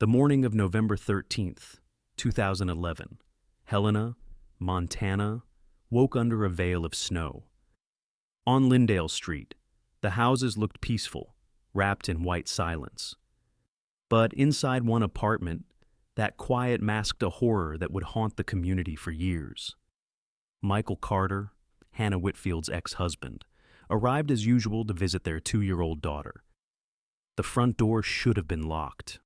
The morning of November 13th, 2011, Helena, Montana, woke under a veil of snow. On Lyndale Street, the houses looked peaceful, wrapped in white silence. But inside one apartment, that quiet masked a horror that would haunt the community for years. Michael Carter, Hannah Whitfield's ex-husband, arrived as usual to visit their 2-year-old daughter. The front door should have been locked.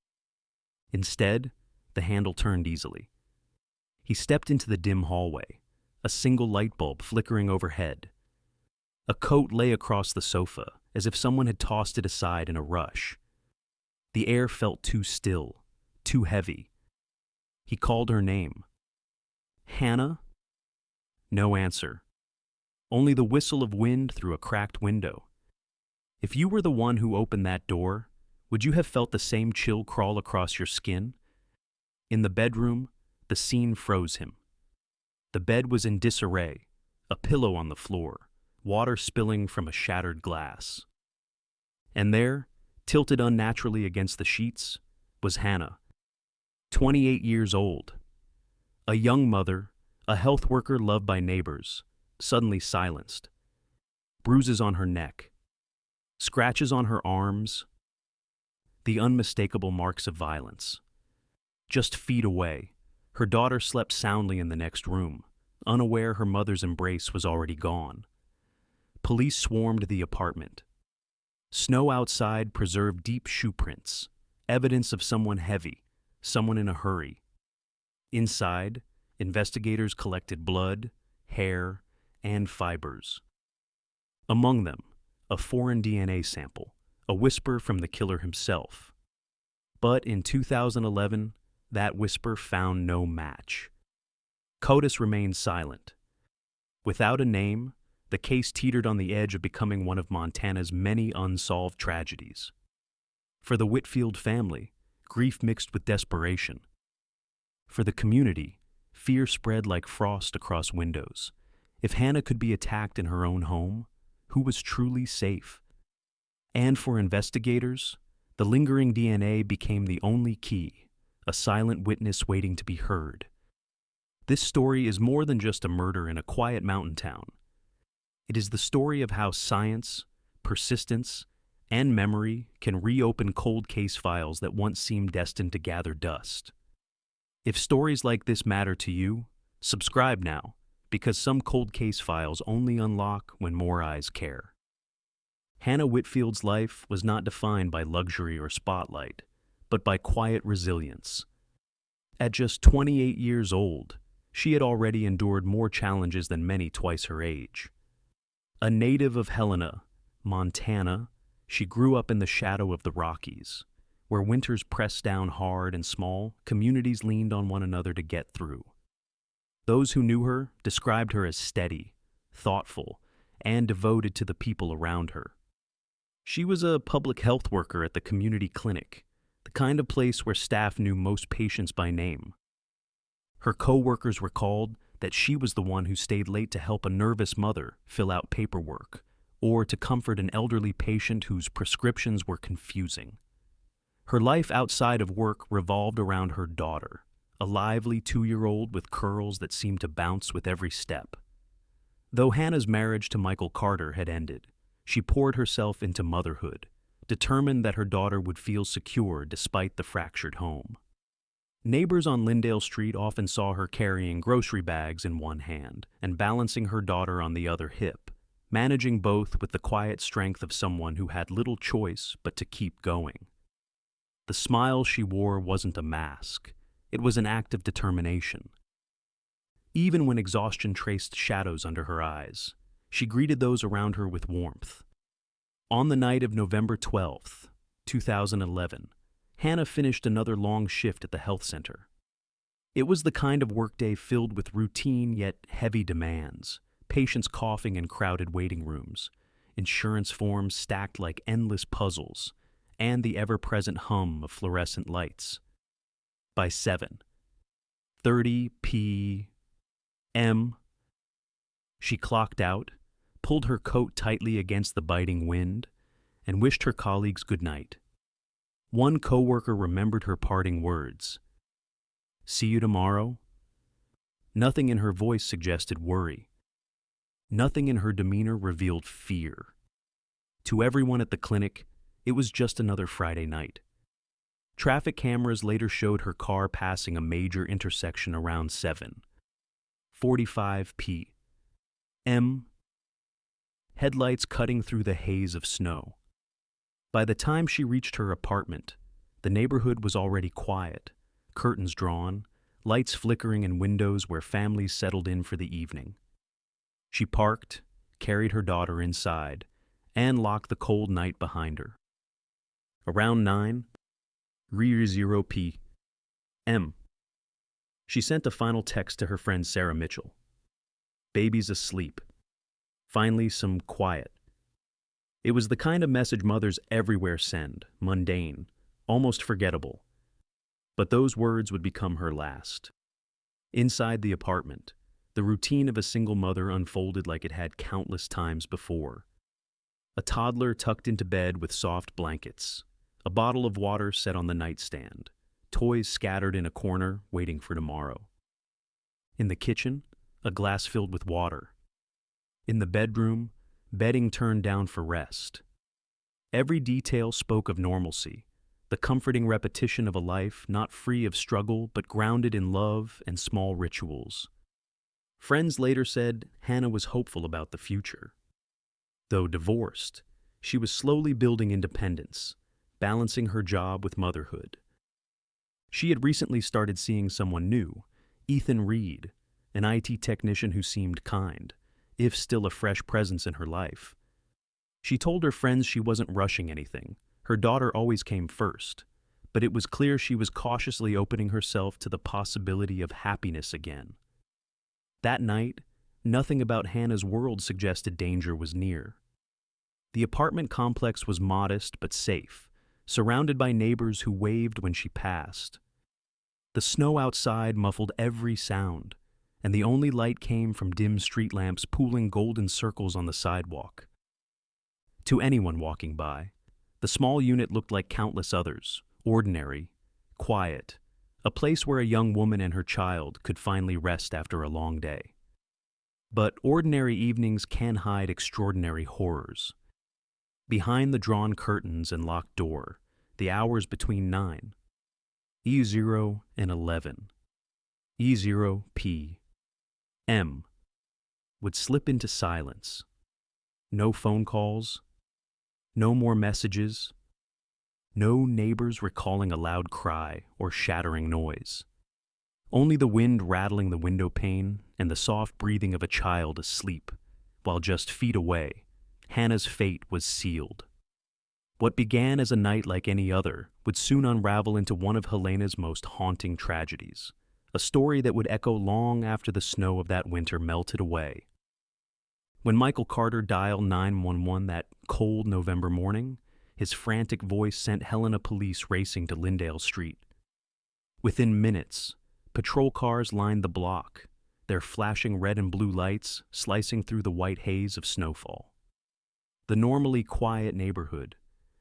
Instead, the handle turned easily. He stepped into the dim hallway, a single light bulb flickering overhead. A coat lay across the sofa, as if someone had tossed it aside in a rush. The air felt too still, too heavy. He called her name. Hannah? No answer. Only the whistle of wind through a cracked window. If you were the one who opened that door, would you have felt the same chill crawl across your skin? In the bedroom, the scene froze him. The bed was in disarray, a pillow on the floor, water spilling from a shattered glass. And there, tilted unnaturally against the sheets, was Hannah, 28 years old. A young mother, a health worker loved by neighbors, suddenly silenced. Bruises on her neck, scratches on her arms, the unmistakable marks of violence. Just feet away, her daughter slept soundly in the next room, unaware her mother's embrace was already gone. Police swarmed the apartment. Snow outside preserved deep shoe prints, evidence of someone heavy, someone in a hurry. Inside, investigators collected blood, hair, and fibers. Among them, a foreign DNA sample, a whisper from the killer himself. But in 2011, that whisper found no match. CODIS remained silent. Without a name, the case teetered on the edge of becoming one of Montana's many unsolved tragedies. For the Whitfield family, grief mixed with desperation. For the community, fear spread like frost across windows. If Hannah could be attacked in her own home, who was truly safe? And for investigators, the lingering DNA became the only key, a silent witness waiting to be heard. This story is more than just a murder in a quiet mountain town. It is the story of how science, persistence, and memory can reopen cold case files that once seemed destined to gather dust. If stories like this matter to you, subscribe now, because some cold case files only unlock when more eyes care. Hannah Whitfield's life was not defined by luxury or spotlight, but by quiet resilience. At just 28 years old, she had already endured more challenges than many twice her age. A native of Helena, Montana, she grew up in the shadow of the Rockies, where winters pressed down hard and small, communities leaned on one another to get through. Those who knew her described her as steady, thoughtful, and devoted to the people around her. She was a public health worker at the community clinic, the kind of place where staff knew most patients by name. Her co-workers recalled that she was the one who stayed late to help a nervous mother fill out paperwork, or to comfort an elderly patient whose prescriptions were confusing. Her life outside of work revolved around her daughter, a lively 2-year-old with curls that seemed to bounce with every step. Though Hannah's marriage to Michael Carter had ended, she poured herself into motherhood, determined that her daughter would feel secure despite the fractured home. Neighbors on Lyndale Street often saw her carrying grocery bags in one hand and balancing her daughter on the other hip, managing both with the quiet strength of someone who had little choice but to keep going. The smile she wore wasn't a mask. It was an act of determination. Even when exhaustion traced shadows under her eyes, she greeted those around her with warmth. On the night of November 12th, 2011, Hannah finished another long shift at the health center. It was the kind of workday filled with routine yet heavy demands, patients coughing in crowded waiting rooms, insurance forms stacked like endless puzzles, and the ever-present hum of fluorescent lights. By 7:30 p.m., she clocked out, pulled her coat tightly against the biting wind, and wished her colleagues good night. One coworker remembered her parting words. "See you tomorrow?" Nothing in her voice suggested worry. Nothing in her demeanor revealed fear. To everyone at the clinic, it was just another Friday night. Traffic cameras later showed her car passing a major intersection around 7:45 p.m., headlights cutting through the haze of snow. By the time she reached her apartment, the neighborhood was already quiet, curtains drawn, lights flickering in windows where families settled in for the evening. She parked, carried her daughter inside, and locked the cold night behind her. Around 9:00 p.m., she sent a final text to her friend Sarah Mitchell. "Baby's asleep. Finally, some quiet." It was the kind of message mothers everywhere send, mundane, almost forgettable. But those words would become her last. Inside the apartment, the routine of a single mother unfolded like it had countless times before. A toddler tucked into bed with soft blankets, a bottle of water set on the nightstand, toys scattered in a corner waiting for tomorrow. In the kitchen, a glass filled with water. In the bedroom, bedding turned down for rest. Every detail spoke of normalcy, the comforting repetition of a life not free of struggle but grounded in love and small rituals. Friends later said Hannah was hopeful about the future. Though divorced, she was slowly building independence, balancing her job with motherhood. She had recently started seeing someone new, Ethan Reed, an IT technician who seemed kind, if still a fresh presence in her life. She told her friends she wasn't rushing anything. Her daughter always came first, but it was clear she was cautiously opening herself to the possibility of happiness again. That night, nothing about Hannah's world suggested danger was near. The apartment complex was modest but safe, surrounded by neighbors who waved when she passed. The snow outside muffled every sound, and the only light came from dim street lamps pooling golden circles on the sidewalk. To anyone walking by, the small unit looked like countless others, ordinary, quiet, a place where a young woman and her child could finally rest after a long day. But ordinary evenings can hide extraordinary horrors. Behind the drawn curtains and locked door, the hours between 9:00 and 11:00 p.m. would slip into silence. No phone calls, no more messages, no neighbors recalling a loud cry or shattering noise. Only the wind rattling the window pane and the soft breathing of a child asleep, while just feet away, Hannah's fate was sealed. What began as a night like any other would soon unravel into one of Helena's most haunting tragedies, a story that would echo long after the snow of that winter melted away. When Michael Carter dialed 911 that cold November morning, his frantic voice sent Helena police racing to Lyndale Street. Within minutes, patrol cars lined the block, their flashing red and blue lights slicing through the white haze of snowfall. The normally quiet neighborhood,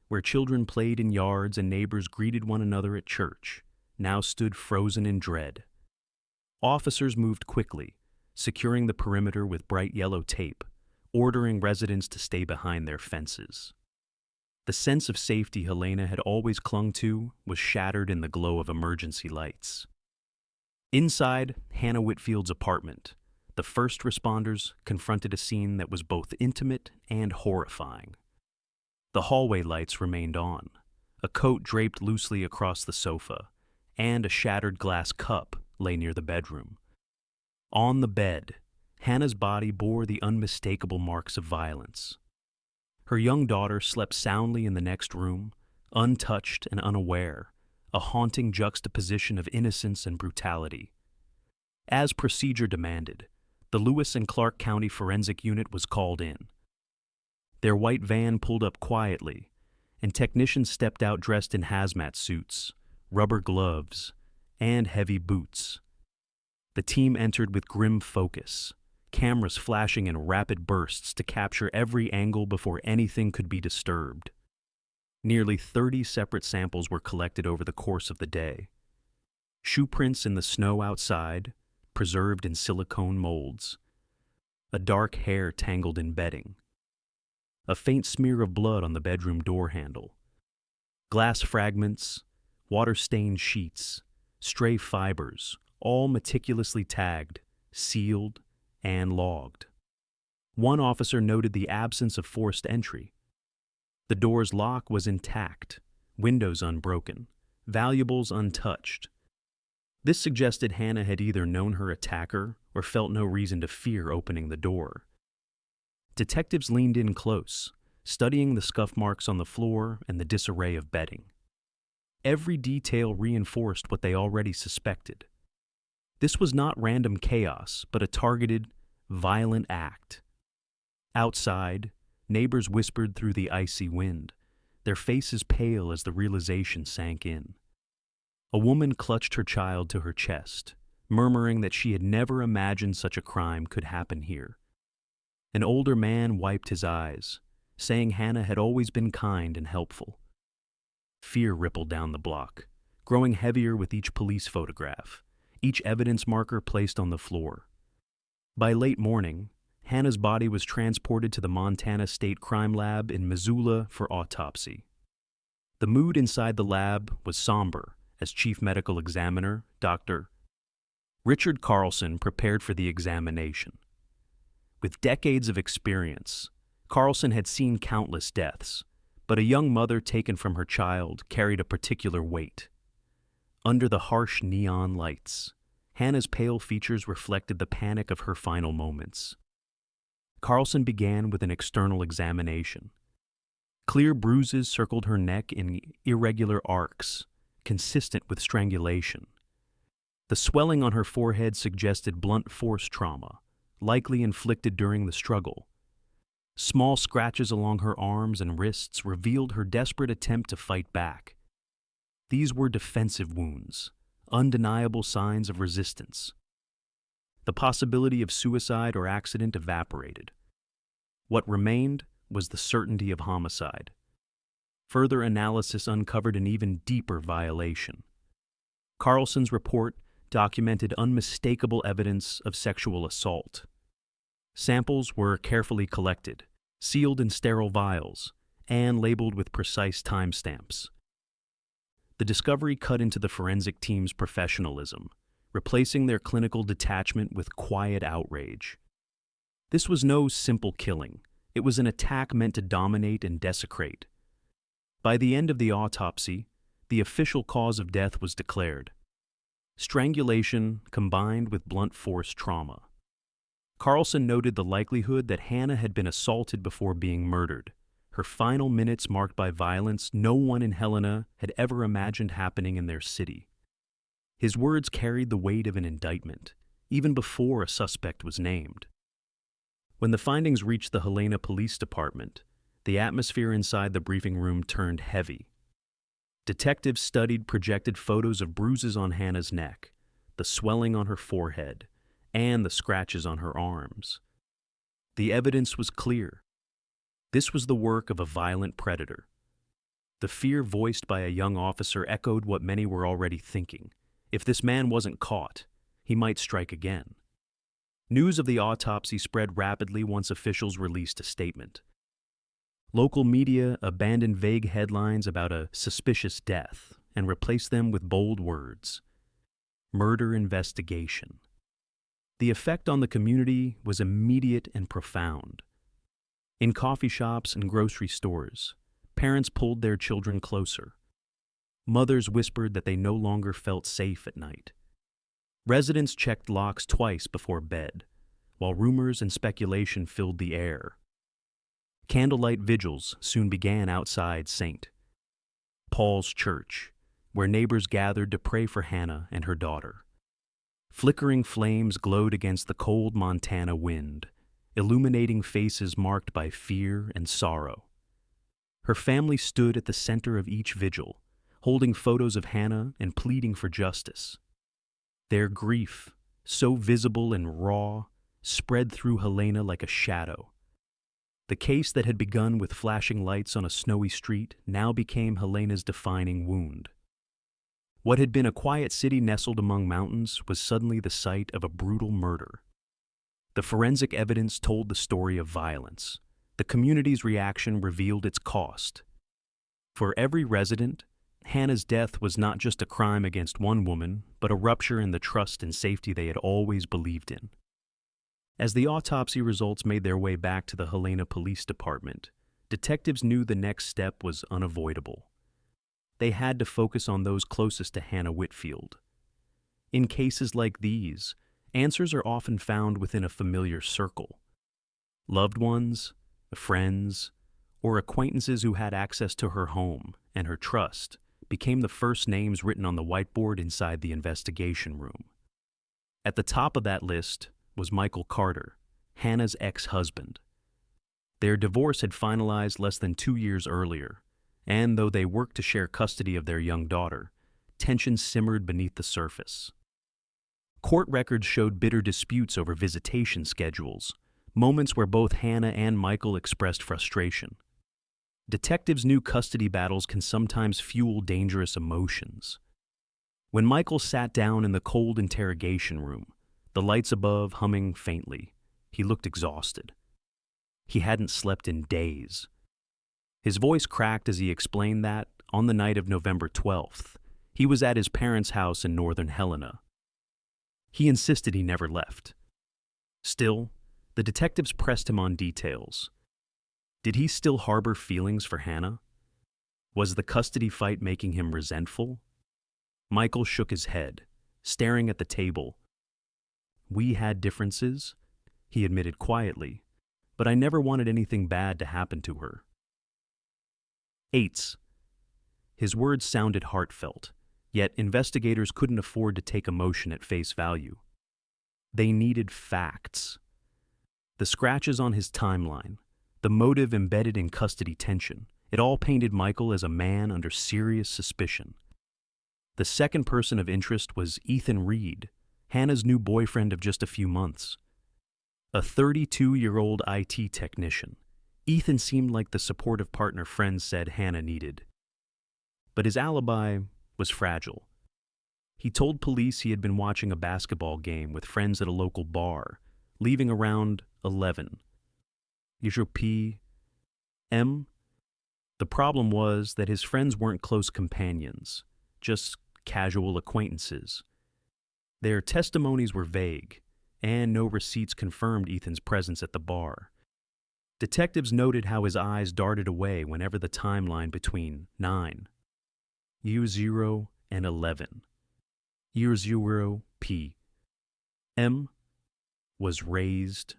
where children played in yards and neighbors greeted one another at church, now stood frozen in dread. Officers moved quickly, securing the perimeter with bright yellow tape, ordering residents to stay behind their fences. The sense of safety Helena had always clung to was shattered in the glow of emergency lights. Inside Hannah Whitfield's apartment, the first responders confronted a scene that was both intimate and horrifying. The hallway lights remained on, a coat draped loosely across the sofa, and a shattered glass cup lay near the bedroom. On the bed, Hannah's body bore the unmistakable marks of violence. Her young daughter slept soundly in the next room, untouched and unaware, a haunting juxtaposition of innocence and brutality. As procedure demanded, the Lewis and Clark County Forensic Unit was called in. Their white van pulled up quietly, and technicians stepped out dressed in hazmat suits, rubber gloves, and heavy boots. The team entered with grim focus, cameras flashing in rapid bursts to capture every angle before anything could be disturbed. Nearly 30 separate samples were collected over the course of the day. Shoe prints in the snow outside, preserved in silicone molds. A dark hair tangled in bedding. A faint smear of blood on the bedroom door handle. Glass fragments, water-stained sheets, stray fibers, all meticulously tagged, sealed, and logged. One officer noted the absence of forced entry. The door's lock was intact, windows unbroken, valuables untouched. This suggested Hannah had either known her attacker or felt no reason to fear opening the door. Detectives leaned in close, studying the scuff marks on the floor and the disarray of bedding. Every detail reinforced what they already suspected. This was not random chaos, but a targeted, violent act. Outside, neighbors whispered through the icy wind, their faces pale as the realization sank in. A woman clutched her child to her chest, murmuring that she had never imagined such a crime could happen here. An older man wiped his eyes, saying Hannah had always been kind and helpful. Fear rippled down the block, growing heavier with each police photograph, each evidence marker placed on the floor. By late morning, Hannah's body was transported to the Montana State Crime Lab in Missoula for autopsy. The mood inside the lab was somber as Chief Medical Examiner, Dr. Richard Carlson, prepared for the examination. With decades of experience, Carlson had seen countless deaths, but a young mother taken from her child carried a particular weight. Under the harsh neon lights, Hannah's pale features reflected the panic of her final moments. Carlson began with an external examination. Clear bruises circled her neck in irregular arcs, consistent with strangulation. The swelling on her forehead suggested blunt force trauma, likely inflicted during the struggle. Small scratches along her arms and wrists revealed her desperate attempt to fight back. These were defensive wounds, undeniable signs of resistance. The possibility of suicide or accident evaporated. What remained was the certainty of homicide. Further analysis uncovered an even deeper violation. Carlson's report documented unmistakable evidence of sexual assault. Samples were carefully collected, sealed in sterile vials, and labeled with precise timestamps. The discovery cut into the forensic team's professionalism, replacing their clinical detachment with quiet outrage. This was no simple killing. It was an attack meant to dominate and desecrate. By the end of the autopsy, the official cause of death was declared: strangulation combined with blunt force trauma. Carlson noted the likelihood that Hannah had been assaulted before being murdered, her final minutes marked by violence no one in Helena had ever imagined happening in their city. His words carried the weight of an indictment, even before a suspect was named. When the findings reached the Helena Police Department, the atmosphere inside the briefing room turned heavy. Detectives studied projected photos of bruises on Hannah's neck, the swelling on her forehead, and the scratches on her arms. The evidence was clear. This was the work of a violent predator. The fear voiced by a young officer echoed what many were already thinking. If this man wasn't caught, he might strike again. News of the autopsy spread rapidly once officials released a statement. Local media abandoned vague headlines about a suspicious death and replaced them with bold words: murder investigation. The effect on the community was immediate and profound. In coffee shops and grocery stores, parents pulled their children closer. Mothers whispered that they no longer felt safe at night. Residents checked locks twice before bed, while rumors and speculation filled the air. Candlelight vigils soon began outside St. Paul's Church, where neighbors gathered to pray for Hannah and her daughter. Flickering flames glowed against the cold Montana wind, illuminating faces marked by fear and sorrow. Her family stood at the center of each vigil, holding photos of Hannah and pleading for justice. Their grief, so visible and raw, spread through Helena like a shadow. The case that had begun with flashing lights on a snowy street now became Helena's defining wound. What had been a quiet city nestled among mountains was suddenly the site of a brutal murder. The forensic evidence told the story of violence. The community's reaction revealed its cost. For every resident, Hannah's death was not just a crime against one woman, but a rupture in the trust and safety they had always believed in. As the autopsy results made their way back to the Helena Police Department, detectives knew the next step was unavoidable. They had to focus on those closest to Hannah Whitfield. In cases like these, answers are often found within a familiar circle. Loved ones, friends, or acquaintances who had access to her home and her trust became the first names written on the whiteboard inside the investigation room. At the top of that list was Michael Carter, Hannah's ex-husband. Their divorce had finalized less than 2 years earlier, and though they worked to share custody of their young daughter, tension simmered beneath the surface. Court records showed bitter disputes over visitation schedules, moments where both Hannah and Michael expressed frustration. Detectives knew custody battles can sometimes fuel dangerous emotions. When Michael sat down in the cold interrogation room, the lights above humming faintly, he looked exhausted. He hadn't slept in days. His voice cracked as he explained that, on the night of November 12th, he was at his parents' house in northern Helena. He insisted he never left. Still, the detectives pressed him on details. Did he still harbor feelings for Hannah? Was the custody fight making him resentful? Michael shook his head, staring at the table. "We had differences," he admitted quietly, "but I never wanted anything bad to happen to her." Eights. His words sounded heartfelt, yet investigators couldn't afford to take emotion at face value. They needed facts. The scratches on his timeline, the motive embedded in custody tension, it all painted Michael as a man under serious suspicion. The second person of interest was Ethan Reed, Hannah's new boyfriend of just a few months. A 32-year-old IT technician, Ethan seemed like the supportive partner friends said Hannah needed. But his alibi was fragile. He told police he had been watching a basketball game with friends at a local bar, leaving around 11. P.M. The problem was that his friends weren't close companions, just casual acquaintances. Their testimonies were vague, and no receipts confirmed Ethan's presence at the bar. Detectives noted how his eyes darted away whenever the timeline between 9, U0 and 11, U0 P.M. was raised.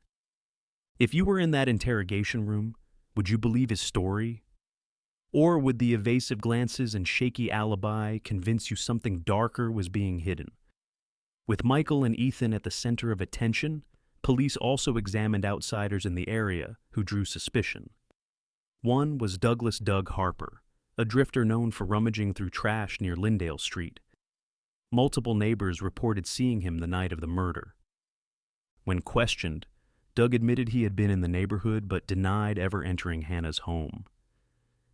If you were in that interrogation room, would you believe his story? Or would the evasive glances and shaky alibi convince you something darker was being hidden? With Michael and Ethan at the center of attention, police also examined outsiders in the area who drew suspicion. One was Douglas Doug Harper, a drifter known for rummaging through trash near Lyndale Street. Multiple neighbors reported seeing him the night of the murder. When questioned, Doug admitted he had been in the neighborhood but denied ever entering Hannah's home.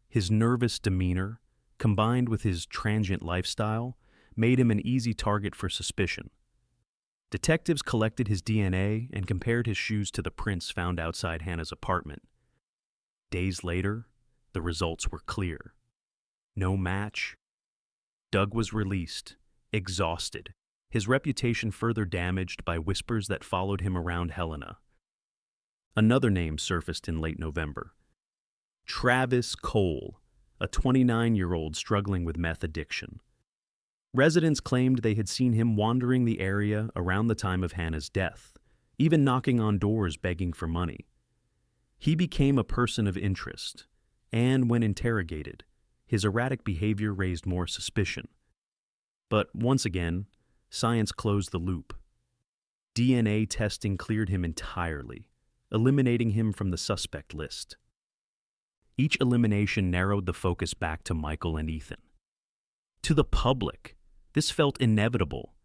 His nervous demeanor, combined with his transient lifestyle, made him an easy target for suspicion. Detectives collected his DNA and compared his shoes to the prints found outside Hannah's apartment. Days later, the results were clear. No match. Doug was released, exhausted, his reputation further damaged by whispers that followed him around Helena. Another name surfaced in late November. Travis Cole, a 29-year-old struggling with meth addiction. Residents claimed they had seen him wandering the area around the time of Hannah's death, even knocking on doors begging for money. He became a person of interest, and when interrogated, his erratic behavior raised more suspicion. But once again, science closed the loop. DNA testing cleared him entirely, eliminating him from the suspect list. Each elimination narrowed the focus back to Michael and Ethan. To the public, this felt inevitable.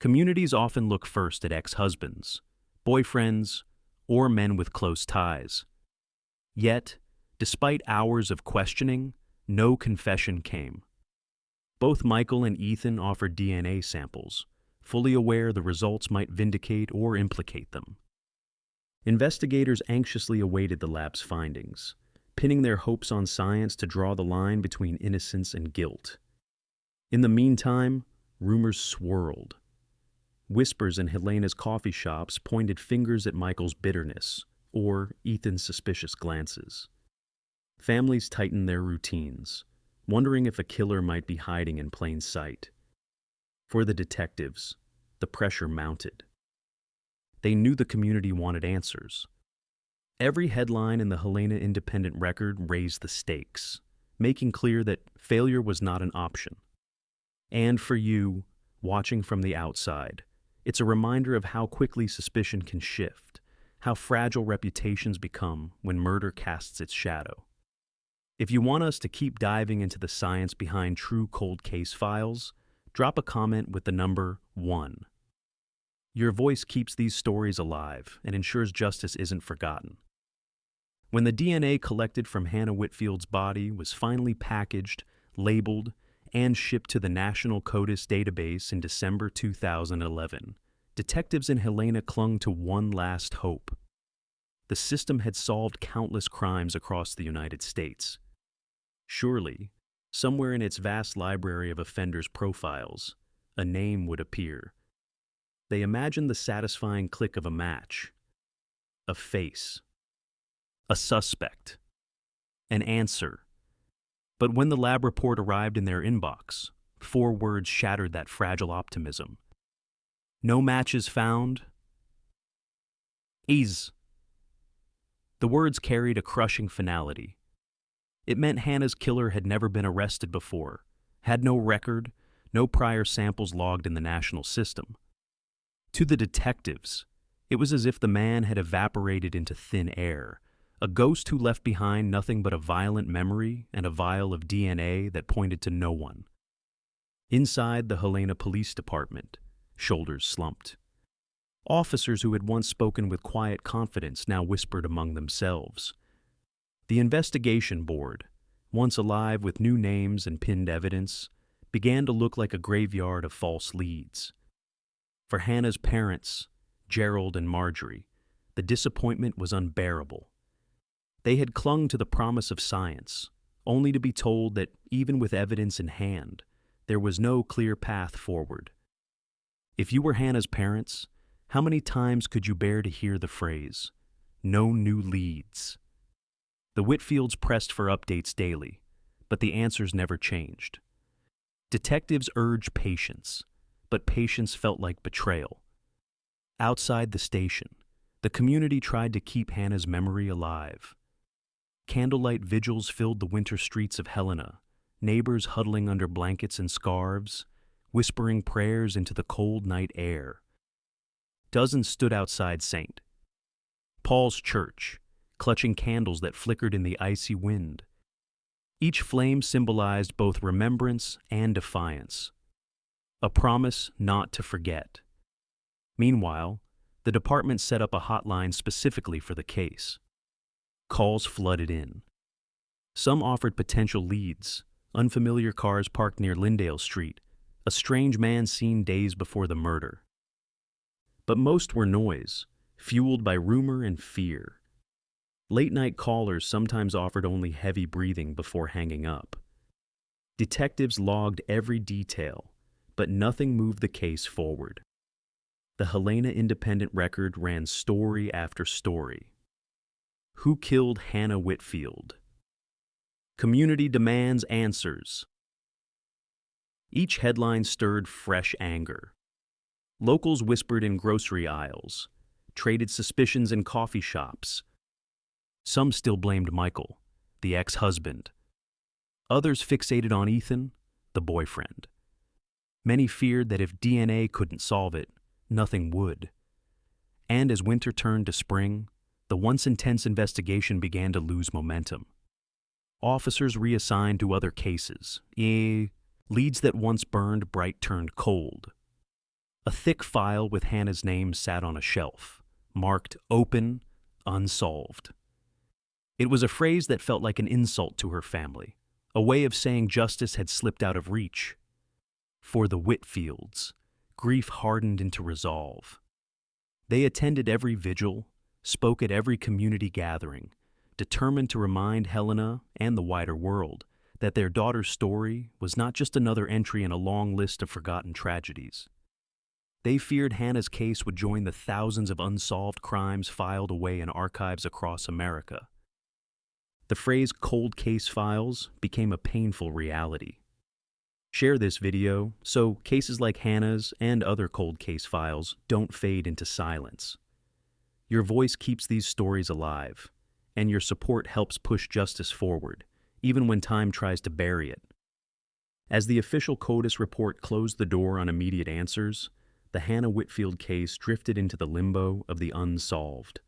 Communities often look first at ex-husbands, boyfriends, or men with close ties. Yet, despite hours of questioning, no confession came. Both Michael and Ethan offered DNA samples, fully aware the results might vindicate or implicate them. Investigators anxiously awaited the lab's findings, pinning their hopes on science to draw the line between innocence and guilt. In the meantime, rumors swirled. Whispers in Helena's coffee shops pointed fingers at Michael's bitterness, or Ethan's suspicious glances. Families tightened their routines, wondering if a killer might be hiding in plain sight. For the detectives, the pressure mounted. They knew the community wanted answers. Every headline in the Helena Independent Record raised the stakes, making clear that failure was not an option. And for you, watching from the outside, it's a reminder of how quickly suspicion can shift, how fragile reputations become when murder casts its shadow. If you want us to keep diving into the science behind true cold case files, drop a comment with the number 1. Your voice keeps these stories alive and ensures justice isn't forgotten. When the DNA collected from Hannah Whitfield's body was finally packaged, labeled, and shipped to the National CODIS database in December 2011, detectives in Helena clung to one last hope. The system had solved countless crimes across the United States. Surely, somewhere in its vast library of offenders' profiles, a name would appear. They imagined the satisfying click of a match, a face, a suspect, an answer. But when the lab report arrived in their inbox, 4 words shattered that fragile optimism. No matches found. Ease. The words carried a crushing finality. It meant Hannah's killer had never been arrested before, had no record, no prior samples logged in the national system. To the detectives, it was as if the man had evaporated into thin air, a ghost who left behind nothing but a violent memory and a vial of DNA that pointed to no one. Inside the Helena Police Department, shoulders slumped. Officers who had once spoken with quiet confidence now whispered among themselves. The investigation board, once alive with new names and pinned evidence, began to look like a graveyard of false leads. For Hannah's parents, Gerald and Marjorie, the disappointment was unbearable. They had clung to the promise of science, only to be told that even with evidence in hand, there was no clear path forward. If you were Hannah's parents, how many times could you bear to hear the phrase, "No new leads"? The Whitfields pressed for updates daily, but the answers never changed. Detectives urged patience, but patience felt like betrayal. Outside the station, the community tried to keep Hannah's memory alive. Candlelight vigils filled the winter streets of Helena, neighbors huddling under blankets and scarves, whispering prayers into the cold night air. Dozens stood outside St. Paul's Church, clutching candles that flickered in the icy wind. Each flame symbolized both remembrance and defiance, a promise not to forget. Meanwhile, the department set up a hotline specifically for the case. Calls flooded in. Some offered potential leads, unfamiliar cars parked near Lyndale Street, a strange man seen days before the murder. But most were noise, fueled by rumor and fear. Late-night callers sometimes offered only heavy breathing before hanging up. Detectives logged every detail, but nothing moved the case forward. The Helena Independent Record ran story after story. Who killed Hannah Whitfield? Community demands answers. Each headline stirred fresh anger. Locals whispered in grocery aisles, traded suspicions in coffee shops. Some still blamed Michael, the ex-husband. Others fixated on Ethan, the boyfriend. Many feared that if DNA couldn't solve it, nothing would. And as winter turned to spring, the once intense investigation began to lose momentum. Officers reassigned to other cases. Leads that once burned bright turned cold. A thick file with Hannah's name sat on a shelf, marked open, unsolved. It was a phrase that felt like an insult to her family, a way of saying justice had slipped out of reach. For the Whitfields, grief hardened into resolve. They attended every vigil, spoke at every community gathering, determined to remind Helena and the wider world that their daughter's story was not just another entry in a long list of forgotten tragedies. They feared Hannah's case would join the thousands of unsolved crimes filed away in archives across America. The phrase cold case files became a painful reality. Share this video so cases like Hannah's and other cold case files don't fade into silence. Your voice keeps these stories alive, and your support helps push justice forward, even when time tries to bury it. As the official CODIS report closed the door on immediate answers, the Hannah Whitfield case drifted into the limbo of the unsolved.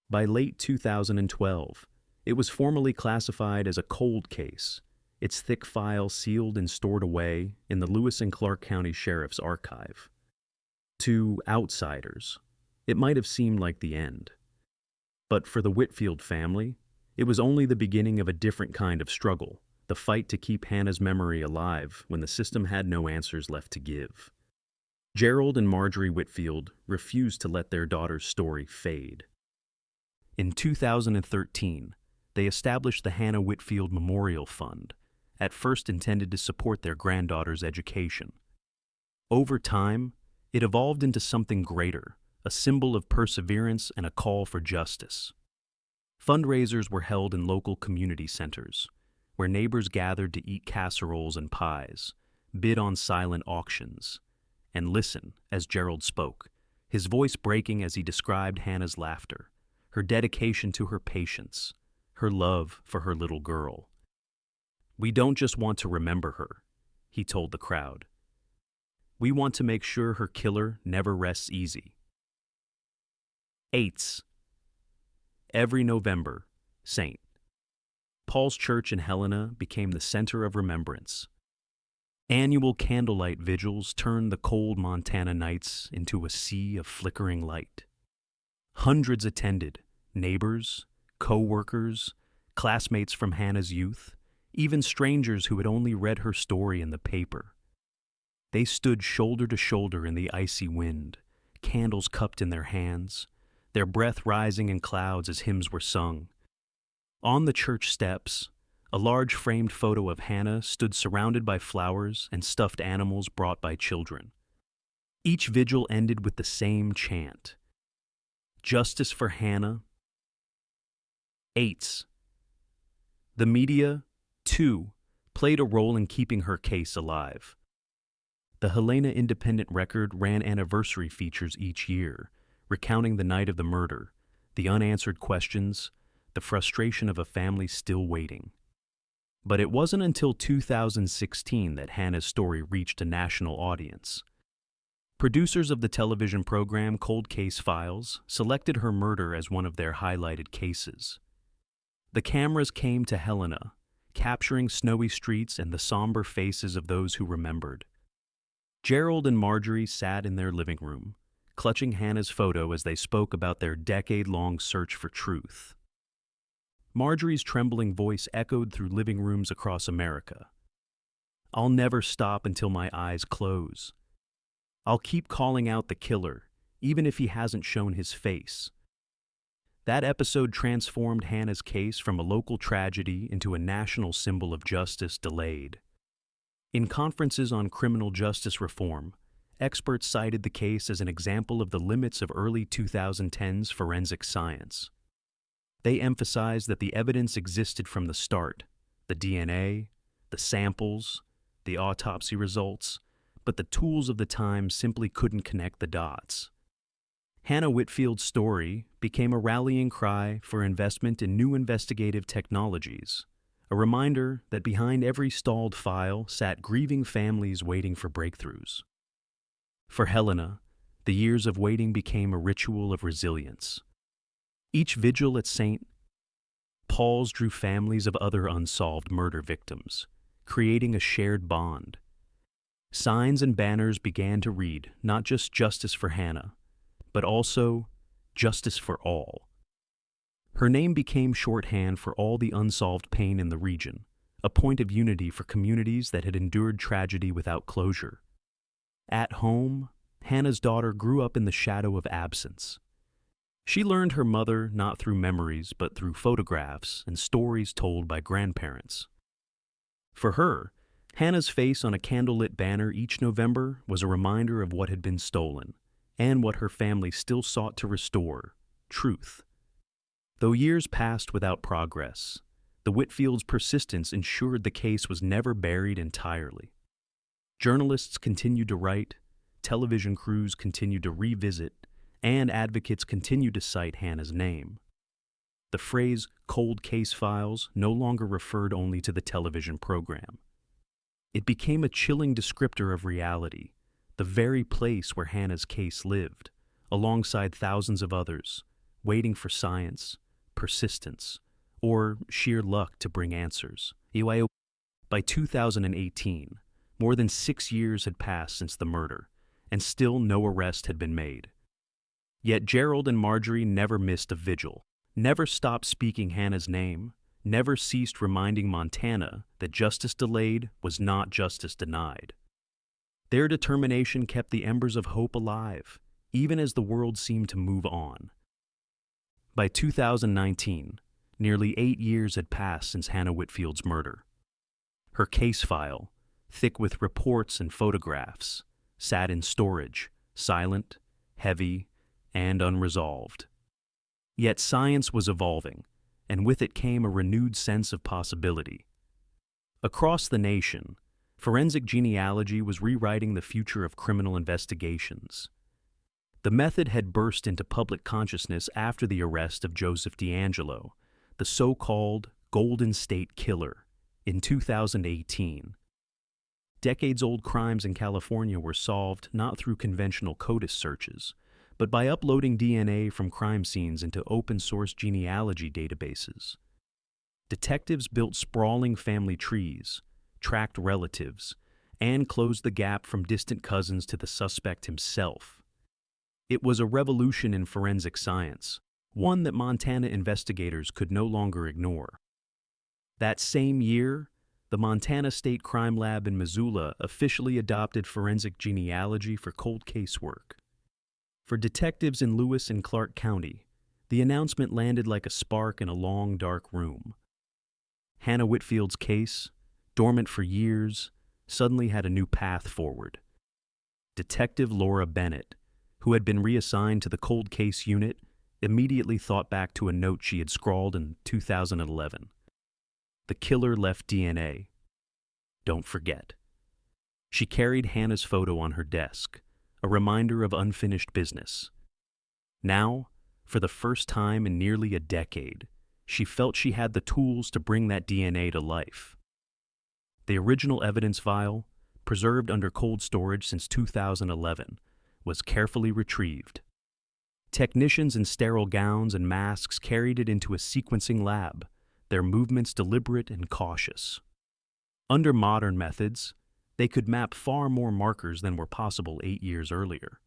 By late 2012, it was formally classified as a cold case, its thick file sealed and stored away in the Lewis and Clark County Sheriff's Archive. To outsiders, it might have seemed like the end. But for the Whitfield family, it was only the beginning of a different kind of struggle, the fight to keep Hannah's memory alive when the system had no answers left to give. Gerald and Marjorie Whitfield refused to let their daughter's story fade. In 2013, they established the Hannah Whitfield Memorial Fund, at first intended to support their granddaughter's education. Over time, it evolved into something greater, a symbol of perseverance and a call for justice. Fundraisers were held in local community centers, where neighbors gathered to eat casseroles and pies, bid on silent auctions, and listen as Gerald spoke, his voice breaking as he described Hannah's laughter, her dedication to her patients, her love for her little girl. "We don't just want to remember her," he told the crowd. "We want to make sure her killer never rests easy." 8. Every November, St. Paul's Church in Helena became the center of remembrance. Annual candlelight vigils turned the cold Montana nights into a sea of flickering light. Hundreds attended, neighbors, co-workers, classmates from Hannah's youth, even strangers who had only read her story in the paper. They stood shoulder to shoulder in the icy wind, candles cupped in their hands, their breath rising in clouds as hymns were sung. On the church steps, a large framed photo of Hannah stood surrounded by flowers and stuffed animals brought by children. Each vigil ended with the same chant: "Justice for Hannah." 8. The media, too, played a role in keeping her case alive. The Helena Independent Record ran anniversary features each year, recounting the night of the murder, the unanswered questions, the frustration of a family still waiting. But it wasn't until 2016 that Hannah's story reached a national audience. Producers of the television program Cold Case Files selected her murder as one of their highlighted cases. The cameras came to Helena, capturing snowy streets and the somber faces of those who remembered. Gerald and Marjorie sat in their living room, clutching Hannah's photo as they spoke about their decade-long search for truth. Marjorie's trembling voice echoed through living rooms across America. "I'll never stop until my eyes close. I'll keep calling out the killer, even if he hasn't shown his face." That episode transformed Hannah's case from a local tragedy into a national symbol of justice delayed. In conferences on criminal justice reform, experts cited the case as an example of the limits of early 2010s forensic science. They emphasized that the evidence existed from the start: the DNA, the samples, the autopsy results, but the tools of the time simply couldn't connect the dots. Hannah Whitfield's story became a rallying cry for investment in new investigative technologies, a reminder that behind every stalled file sat grieving families waiting for breakthroughs. For Helena, the years of waiting became a ritual of resilience. Each vigil at St. Paul's drew families of other unsolved murder victims, creating a shared bond. Signs and banners began to read not just "Justice for Hannah," but also "Justice for All." Her name became shorthand for all the unsolved pain in the region, a point of unity for communities that had endured tragedy without closure. At home, Hannah's daughter grew up in the shadow of absence. She learned her mother not through memories but through photographs and stories told by grandparents. For her, Hannah's face on a candlelit banner each November was a reminder of what had been stolen and what her family still sought to restore: truth. Though years passed without progress, the Whitfields' persistence ensured the case was never buried entirely. Journalists continued to write, television crews continued to revisit, and advocates continued to cite Hannah's name. The phrase "cold case files" no longer referred only to the television program. It became a chilling descriptor of reality, the very place where Hannah's case lived, alongside thousands of others, waiting for science, persistence, or sheer luck to bring answers. By 2018, more than 6 years had passed since the murder, and still no arrest had been made. Yet Gerald and Marjorie never missed a vigil, never stopped speaking Hannah's name, never ceased reminding Montana that justice delayed was not justice denied. Their determination kept the embers of hope alive, even as the world seemed to move on. By 2019, nearly 8 years had passed since Hannah Whitfield's murder. Her case file, thick with reports and photographs, sat in storage, silent, heavy, and unresolved. Yet science was evolving, and with it came a renewed sense of possibility. Across the nation, forensic genealogy was rewriting the future of criminal investigations. The method had burst into public consciousness after the arrest of Joseph DeAngelo, the so-called Golden State Killer, in 2018. Decades-old crimes in California were solved not through conventional CODIS searches, but by uploading DNA from crime scenes into open-source genealogy databases. Detectives built sprawling family trees, tracked relatives, and closed the gap from distant cousins to the suspect himself. It was a revolution in forensic science, one that Montana investigators could no longer ignore. That same year, the Montana State Crime Lab in Missoula officially adopted forensic genealogy for cold case work. For detectives in Lewis and Clark County, the announcement landed like a spark in a long, dark room. Hannah Whitfield's case, dormant for years, suddenly had a new path forward. Detective Laura Bennett, who had been reassigned to the cold case unit, immediately thought back to a note she had scrawled in 2011. The killer left DNA. Don't forget. She carried Hannah's photo on her desk, a reminder of unfinished business. Now, for the first time in nearly a decade, she felt she had the tools to bring that DNA to life. The original evidence file, preserved under cold storage since 2011, was carefully retrieved. Technicians in sterile gowns and masks carried it into a sequencing lab, their movements deliberate and cautious. Under modern methods, they could map far more markers than were possible 8 years earlier.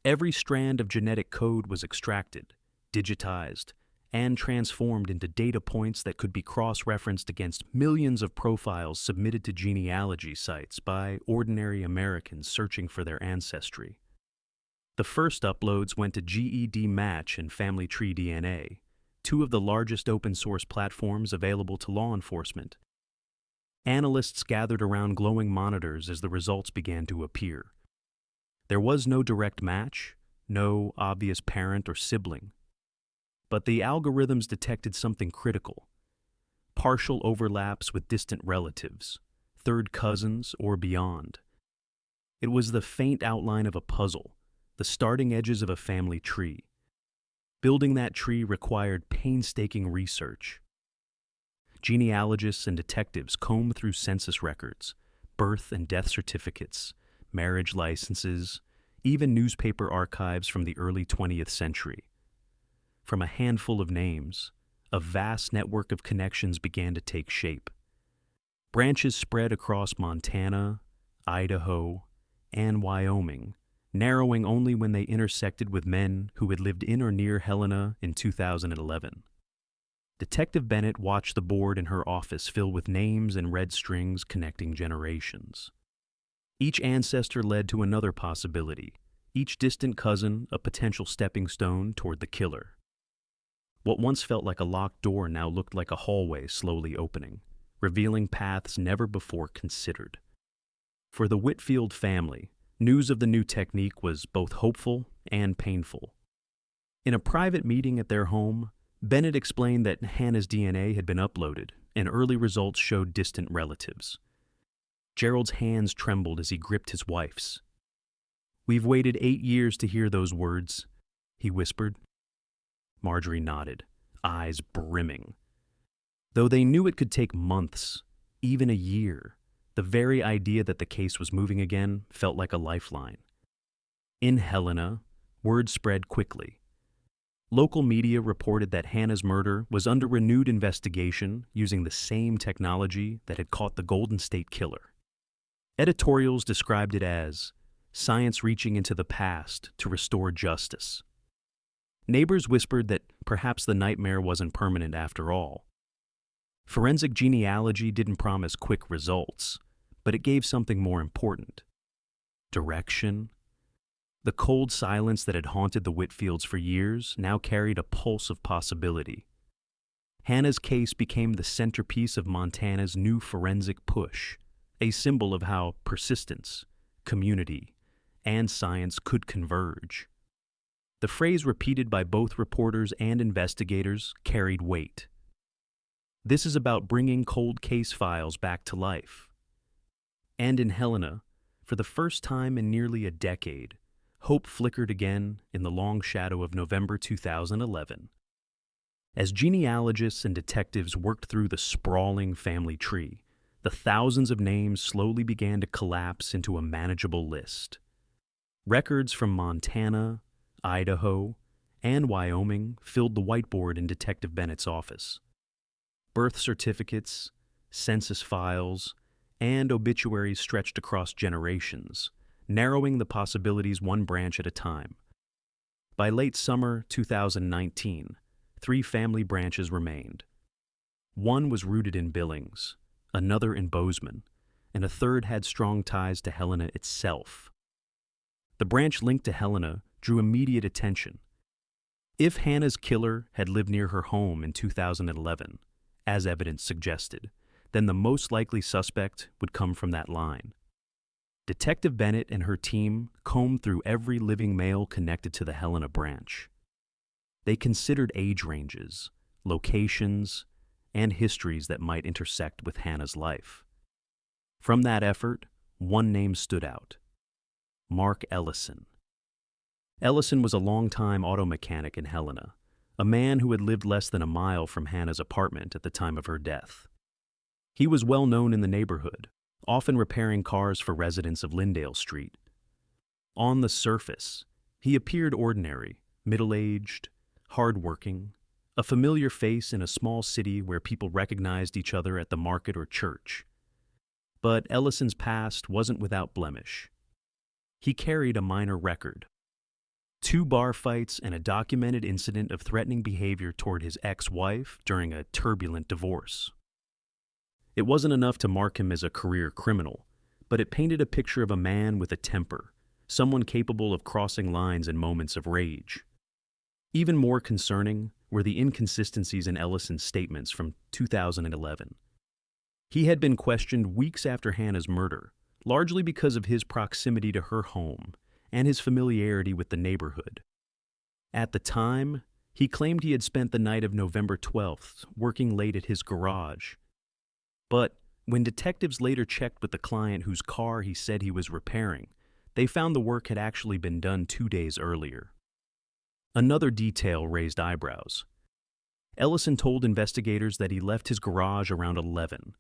Every strand of genetic code was extracted, digitized, and transformed into data points that could be cross-referenced against millions of profiles submitted to genealogy sites by ordinary Americans searching for their ancestry. The first uploads went to GED Match and Family Tree DNA, two of the largest open-source platforms available to law enforcement. Analysts gathered around glowing monitors as the results began to appear. There was no direct match, no obvious parent or sibling. But the algorithms detected something critical: partial overlaps with distant relatives, third cousins, or beyond. It was the faint outline of a puzzle, the starting edges of a family tree. Building that tree required painstaking research. Genealogists and detectives combed through census records, birth and death certificates, marriage licenses, even newspaper archives from the early 20th century. From a handful of names, a vast network of connections began to take shape. Branches spread across Montana, Idaho, and Wyoming, narrowing only when they intersected with men who had lived in or near Helena in 2011. Detective Bennett watched the board in her office fill with names and red strings connecting generations. Each ancestor led to another possibility, each distant cousin a potential stepping stone toward the killer. What once felt like a locked door now looked like a hallway slowly opening, revealing paths never before considered. For the Whitfield family, news of the new technique was both hopeful and painful. In a private meeting at their home, Bennett explained that Hannah's DNA had been uploaded, and early results showed distant relatives. Gerald's hands trembled as he gripped his wife's. "We've waited 8 years to hear those words," he whispered. Marjorie nodded, eyes brimming. Though they knew it could take months, even a year, the very idea that the case was moving again felt like a lifeline. In Helena, word spread quickly. Local media reported that Hannah's murder was under renewed investigation using the same technology that had caught the Golden State Killer. Editorials described it as science reaching into the past to restore justice. Neighbors whispered that perhaps the nightmare wasn't permanent after all. Forensic genealogy didn't promise quick results, but it gave something more important: direction. The cold silence that had haunted the Whitfields for years now carried a pulse of possibility. Hannah's case became the centerpiece of Montana's new forensic push, a symbol of how persistence, community, and science could converge. The phrase repeated by both reporters and investigators carried weight. This is about bringing cold case files back to life. And in Helena, for the first time in nearly a decade, hope flickered again in the long shadow of November 2011. As genealogists and detectives worked through the sprawling family tree, the thousands of names slowly began to collapse into a manageable list. Records from Montana, Idaho, and Wyoming filled the whiteboard in Detective Bennett's office. Birth certificates, census files, and obituaries stretched across generations, narrowing the possibilities one branch at a time. By late summer 2019, 3 family branches remained. One was rooted in Billings, another in Bozeman, and a third had strong ties to Helena itself. The branch linked to Helena drew immediate attention. If Hannah's killer had lived near her home in 2011, as evidence suggested, then the most likely suspect would come from that line. Detective Bennett and her team combed through every living male connected to the Helena branch. They considered age ranges, locations, and histories that might intersect with Hannah's life. From that effort, one name stood out: Mark Ellison. Ellison was a longtime auto mechanic in Helena, a man who had lived less than a mile from Hannah's apartment at the time of her death. He was well known in the neighborhood, often repairing cars for residents of Lyndale Street. On the surface, he appeared ordinary, middle-aged, hard-working, a familiar face in a small city where people recognized each other at the market or church. But Ellison's past wasn't without blemish. He carried a minor record: 2 bar fights and a documented incident of threatening behavior toward his ex-wife during a turbulent divorce. It wasn't enough to mark him as a career criminal, but it painted a picture of a man with a temper, someone capable of crossing lines in moments of rage. Even more concerning were the inconsistencies in Ellison's statements from 2011. He had been questioned weeks after Hannah's murder, largely because of his proximity to her home and his familiarity with the neighborhood. At the time, he claimed he had spent the night of November 12th working late at his garage. But when detectives later checked with the client whose car he said he was repairing, they found the work had actually been done 2 days earlier. Another detail raised eyebrows. Ellison told investigators that he left his garage around 11.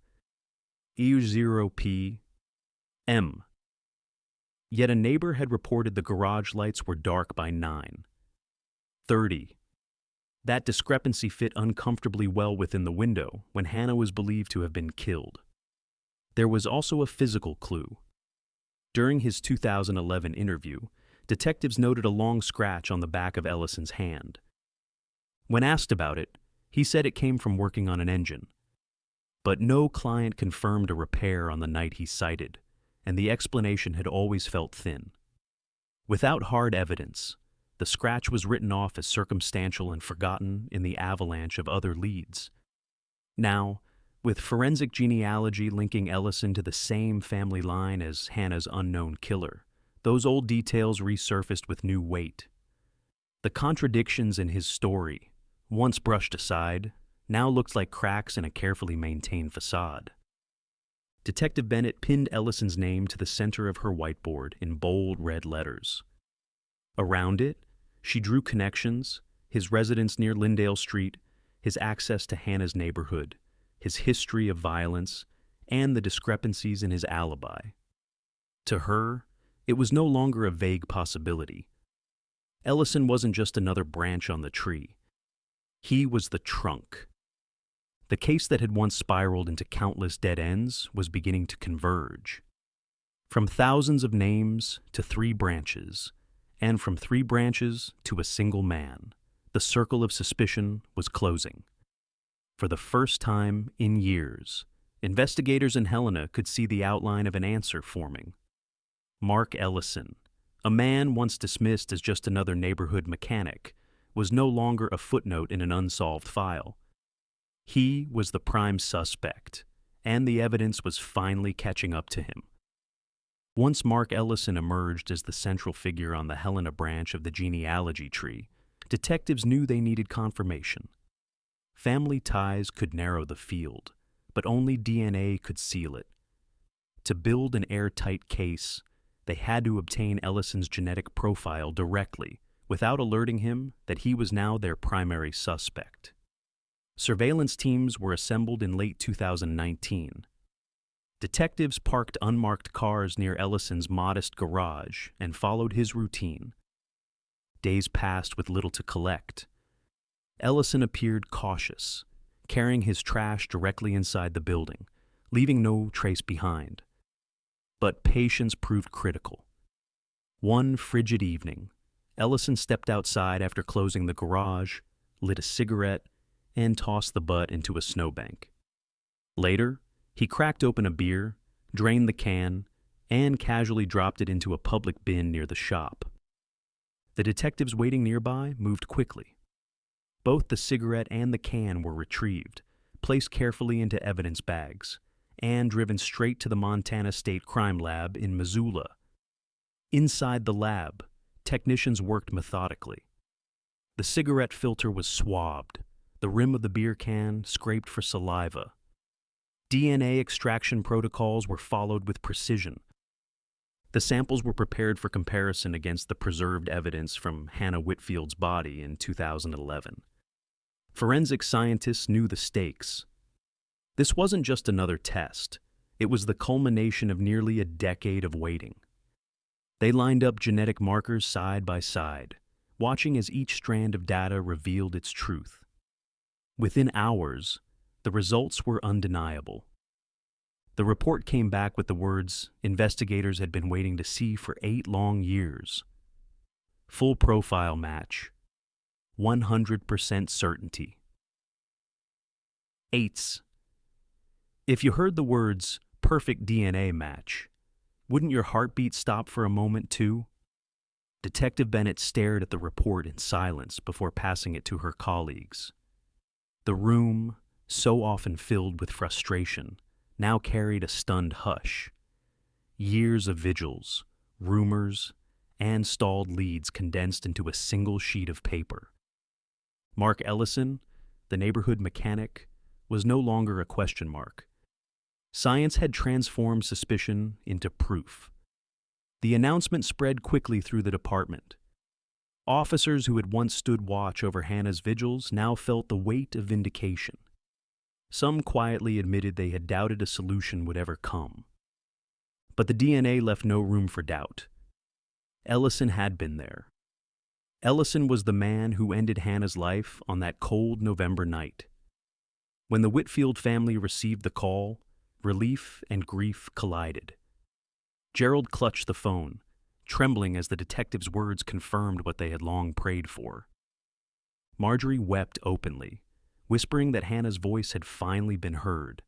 E0 p.m. Yet a neighbor had reported the garage lights were dark by 9:30. That discrepancy fit uncomfortably well within the window when Hannah was believed to have been killed. There was also a physical clue. During his 2011 interview, detectives noted a long scratch on the back of Ellison's hand. When asked about it, He said it came from working on an engine. But no client confirmed a repair on the night he cited, and the explanation had always felt thin. Without hard evidence, the scratch was written off as circumstantial and forgotten in the avalanche of other leads. Now, with forensic genealogy linking Ellison to the same family line as Hannah's unknown killer, those old details resurfaced with new weight. The contradictions in his story, once brushed aside, now looked like cracks in a carefully maintained facade. Detective Bennett pinned Ellison's name to the center of her whiteboard in bold red letters. Around it, she drew connections: his residence near Lyndale Street, his access to Hannah's neighborhood, his history of violence, and the discrepancies in his alibi. To her, it was no longer a vague possibility. Ellison wasn't just another branch on the tree. He was the trunk. The case that had once spiraled into countless dead ends was beginning to converge. From thousands of names to 3 branches, and from 3 branches to a single man, the circle of suspicion was closing. For the first time in years, investigators in Helena could see the outline of an answer forming. Mark Ellison, a man once dismissed as just another neighborhood mechanic, was no longer a footnote in an unsolved file. He was the prime suspect, and the evidence was finally catching up to him. Once Mark Ellison emerged as the central figure on the Helena branch of the genealogy tree, detectives knew they needed confirmation. Family ties could narrow the field, but only DNA could seal it. To build an airtight case, they had to obtain Ellison's genetic profile directly, without alerting him that he was now their primary suspect. Surveillance teams were assembled in late 2019. Detectives parked unmarked cars near Ellison's modest garage and followed his routine. Days passed with little to collect. Ellison appeared cautious, carrying his trash directly inside the building, leaving no trace behind. But patience proved critical. One frigid evening, Ellison stepped outside after closing the garage, lit a cigarette, and tossed the butt into a snowbank. Later, he cracked open a beer, drained the can, and casually dropped it into a public bin near the shop. The detectives waiting nearby moved quickly. Both the cigarette and the can were retrieved, placed carefully into evidence bags, and driven straight to the Montana State Crime Lab in Missoula. Inside the lab, technicians worked methodically. The cigarette filter was swabbed, the rim of the beer can scraped for saliva. DNA extraction protocols were followed with precision. The samples were prepared for comparison against the preserved evidence from Hannah Whitfield's body in 2011. Forensic scientists knew the stakes. This wasn't just another test. It was the culmination of nearly a decade of waiting. They lined up genetic markers side by side, watching as each strand of data revealed its truth. Within hours, the results were undeniable. The report came back with the words investigators had been waiting to see for 8 long years. Full profile match. 100% certainty. 8s. If you heard the words perfect DNA match, wouldn't your heartbeat stop for a moment too? Detective Bennett stared at the report in silence before passing it to her colleagues. The room, so often filled with frustration, now carried a stunned hush. Years of vigils, rumors, and stalled leads condensed into a single sheet of paper. Mark Ellison, the neighborhood mechanic, was no longer a question mark. Science had transformed suspicion into proof. The announcement spread quickly through the department. Officers who had once stood watch over Hannah's vigils now felt the weight of vindication. Some quietly admitted they had doubted a solution would ever come. But the DNA left no room for doubt. Ellison had been there. Ellison was the man who ended Hannah's life on that cold November night. When the Whitfield family received the call, relief and grief collided. Gerald clutched the phone, trembling as the detective's words confirmed what they had long prayed for. Marjorie wept openly, whispering that Hannah's voice had finally been heard.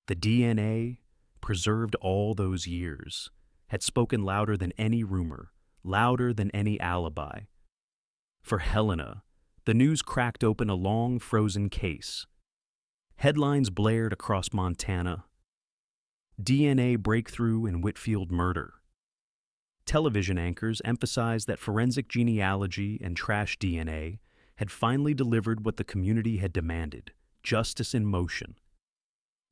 The DNA, preserved all those years, had spoken louder than any rumor, louder than any alibi. For Helena, the news cracked open a long, frozen case. Headlines blared across Montana. DNA breakthrough in Whitfield murder. Television anchors emphasized that forensic genealogy and trash DNA had finally delivered what the community had demanded: justice in motion.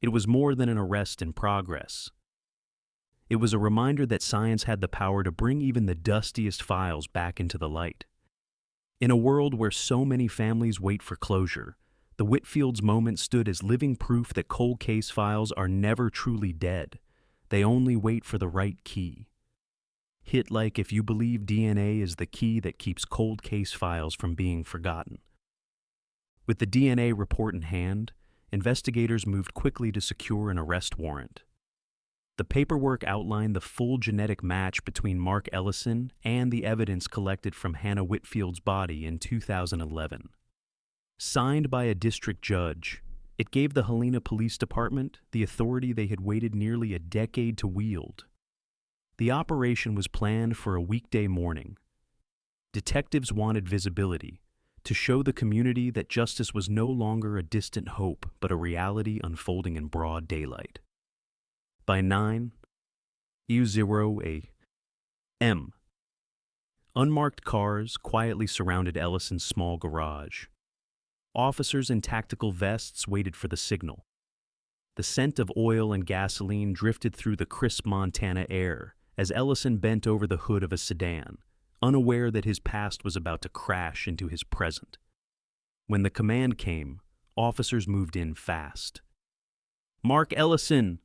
It was more than an arrest in progress. It was a reminder that science had the power to bring even the dustiest files back into the light. In a world where so many families wait for closure, the Whitfield's moment stood as living proof that cold case files are never truly dead. They only wait for the right key. Hit like if you believe DNA is the key that keeps cold case files from being forgotten. With the DNA report in hand, investigators moved quickly to secure an arrest warrant. The paperwork outlined the full genetic match between Mark Ellison and the evidence collected from Hannah Whitfield's body in 2011. Signed by a district judge, it gave the Helena Police Department the authority they had waited nearly a decade to wield. The operation was planned for a weekday morning. Detectives wanted visibility, to show the community that justice was no longer a distant hope but a reality unfolding in broad daylight. By 9 a.m., unmarked cars quietly surrounded Ellison's small garage. Officers in tactical vests waited for the signal. The scent of oil and gasoline drifted through the crisp Montana air as Ellison bent over the hood of a sedan, unaware that his past was about to crash into his present. When the command came, officers moved in fast. "Mark Ellison!"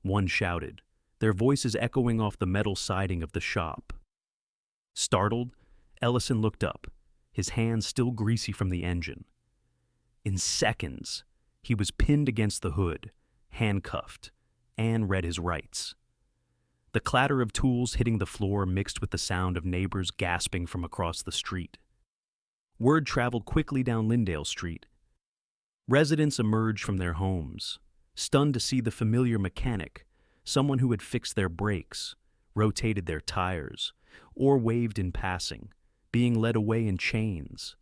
one shouted, their voices echoing off the metal siding of the shop. Startled, Ellison looked up, his hands still greasy from the engine. In seconds, he was pinned against the hood, handcuffed, and read his rights. The clatter of tools hitting the floor mixed with the sound of neighbors gasping from across the street. Word traveled quickly down Lyndale Street. Residents emerged from their homes, stunned to see the familiar mechanic, someone who had fixed their brakes, rotated their tires, or waved in passing, being led away in chains.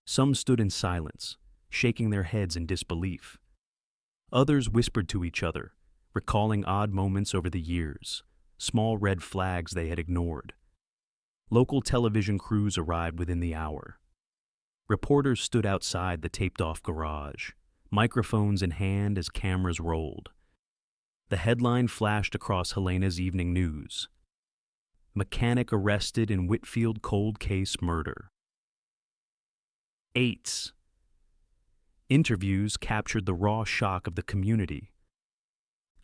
Some stood in silence, shaking their heads in disbelief. Others whispered to each other, recalling odd moments over the years, small red flags they had ignored. Local television crews arrived within the hour. Reporters stood outside the taped-off garage, microphones in hand as cameras rolled. The headline flashed across Helena's evening news: "Mechanic arrested in Whitfield cold case murder." 8. Interviews captured the raw shock of the community.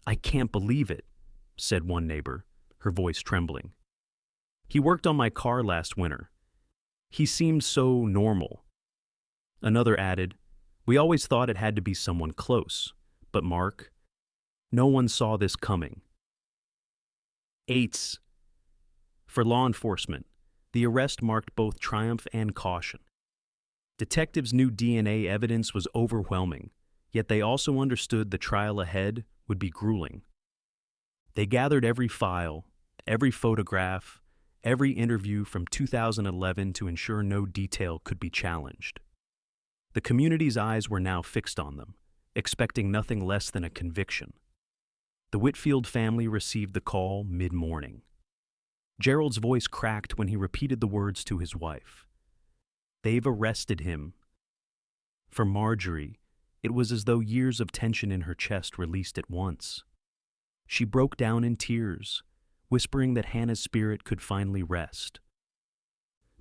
"I can't believe it," said one neighbor, her voice trembling. "He worked on my car last winter. He seemed so normal." Another added, "We always thought it had to be someone close, but Mark, no one saw this coming." 8. For law enforcement, the arrest marked both triumph and caution. Detectives knew DNA evidence was overwhelming, yet they also understood the trial ahead would be grueling. They gathered every file, every photograph, every interview from 2011 to ensure no detail could be challenged. The community's eyes were now fixed on them, expecting nothing less than a conviction. The Whitfield family received the call mid-morning. Gerald's voice cracked when he repeated the words to his wife. "They've arrested him." For Marjorie, it was as though years of tension in her chest released at once. She broke down in tears, whispering that Hannah's spirit could finally rest.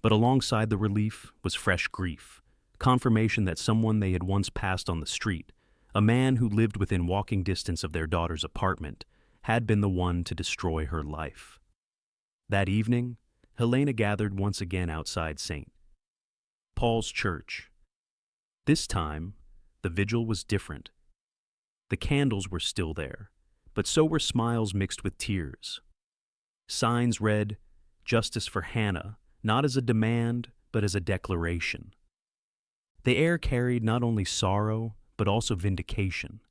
But alongside the relief was fresh grief, confirmation that someone they had once passed on the street, a man who lived within walking distance of their daughter's apartment, had been the one to destroy her life. That evening, Helena gathered once again outside St. Paul's Church. This time, the vigil was different. The candles were still there, but so were smiles mixed with tears. Signs read, "Justice for Hannah," not as a demand, but as a declaration. The air carried not only sorrow, but also vindication.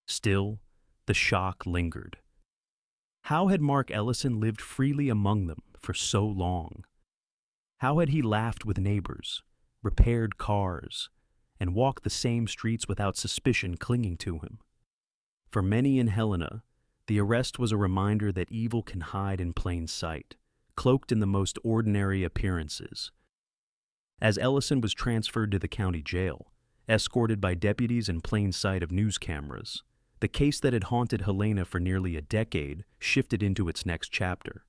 Still, the shock lingered. How had Mark Ellison lived freely among them for so long? How had he laughed with neighbors, repaired cars, and walked the same streets without suspicion clinging to him? For many in Helena, the arrest was a reminder that evil can hide in plain sight, cloaked in the most ordinary appearances. As Ellison was transferred to the county jail, escorted by deputies in plain sight of news cameras, the case that had haunted Helena for nearly a decade shifted into its next chapter.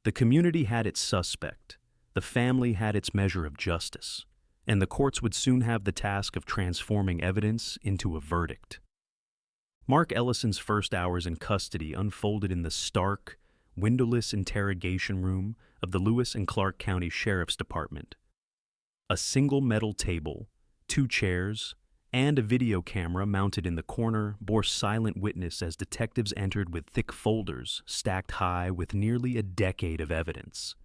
The community had its suspect, the family had its measure of justice, and the courts would soon have the task of transforming evidence into a verdict. Mark Ellison's first hours in custody unfolded in the stark, windowless interrogation room of the Lewis and Clark County Sheriff's Department. A single metal table, 2 chairs, and a video camera mounted in the corner bore silent witness as detectives entered with thick folders stacked high with nearly a decade of evidence.